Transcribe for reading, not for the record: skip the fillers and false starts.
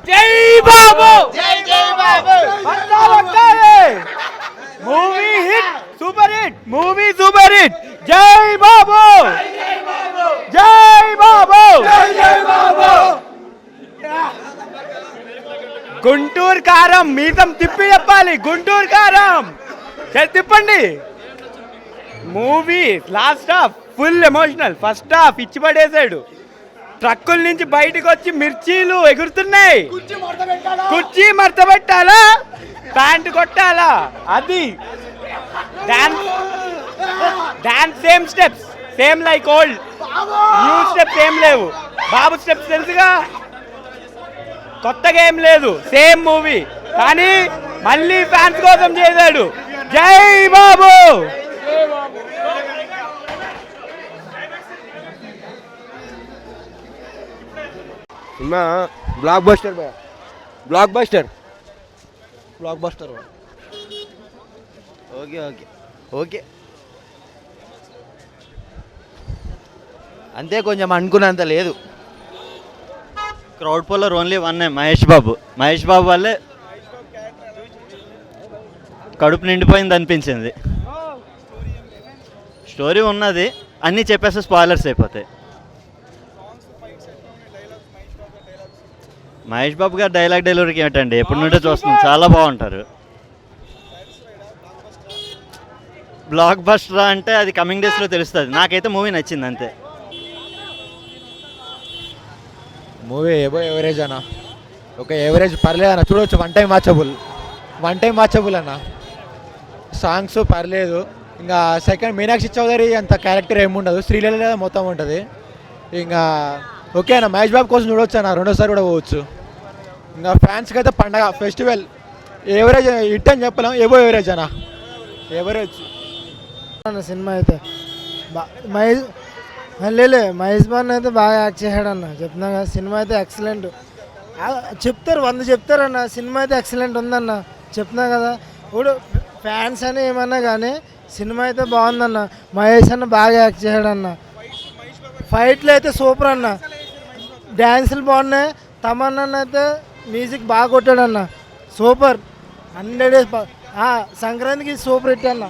జై బాబు జై జై Babu movie hit super hit movie super hit జై బాబు జై బాబు జై బాబు గుంటూరు కారం మీసం తిప్పి చెప్పాలి గుంటూరు కారం తిప్పండి movie last half full emotional first half ఇచ్చి పడేశాడు ట్రక్కుల నుంచి బయటకు వచ్చి మిర్చీలు ఎగురుతున్నాయి కుర్చీ మడత పెట్టాలా ప్యాంటు కొట్టాలా అది dance same steps same like old new steps ఏం లేవు బాబు స్టెప్స్ తెలుసుగా కొత్తగా ఏం లేదు సేమ్ మూవీ కానీ మళ్ళీ ఫ్యాన్స్ కోసం చేశాడు జై బాబు సినిమా blockbuster blockbuster blockbuster okay okay okay అంతే కొంచెం అనుకున్నంత లేదు crowd puller only one Mahesh Babu వల్లే కడుపు నిండిపోయింది అనిపించింది స్టోరీ ఉన్నది అన్నీ చెప్పేస్తే స్పాయిలర్స్ అయిపోతాయి మహేష్ బాబు గారు డైలాగ్ డెలివరీకి ఏమిటండి ఎప్పటి నుండో చూస్తున్నాం చాలా బాగుంటారు బ్లాక్ బస్టర్ అంటే అది కమింగ్ డేస్లో తెలుస్తుంది నాకైతే మూవీ నచ్చింది అంతే మూవీ ఏవో ఎవరేజ్ అన్న ఒక ఎవరేజ్ పర్లేదు అన్న చూడవచ్చు వన్ టైం వాచబుల్ అన్న సాంగ్స్ పర్లేదు ఇంకా సెకండ్ మీనాక్షి చౌదరి అంత క్యారెక్టర్ ఏముండదు శ్రీలీల మొత్తం ఉంటుంది ఇంకా ఓకే అన్న మహేష్ బాబు కోసం చూడవచ్చు అన్న రెండోసారి కూడా పోవచ్చు ఇంకా ఫ్యాన్స్కి అయితే పండగ ఫెస్టివల్ ఎవరేజ్ హిట్ అని చెప్పలేం ఏవో ఎవరేజ్ అన్న ఎవరేజ్ అన్న సినిమా అయితే మహేష్ బాబు అయితే బాగా యాక్ట్ చేశాడు అన్న చెప్తున్నా కదా సినిమా అయితే ఎక్సలెంట్ చెప్తారు 100 చెప్తారన్న సినిమా అయితే ఎక్సలెంట్ ఉందన్న చెప్తున్నా కదా ఇప్పుడు ఫ్యాన్స్ అని ఏమన్నా కానీ సినిమా అయితే బాగుందన్న మహేష్ అన్న బాగా యాక్ట్ చేశాడన్న ఫైట్లు అయితే సూపర్ అన్న డ్యాన్సులు బాగున్నాయి తమన్నా అయితే మ్యూజిక్ బాగా కొట్టాడన్న సూపర్ 100 డేస్ సంక్రాంతికి సూపర్ హిట్ అన్న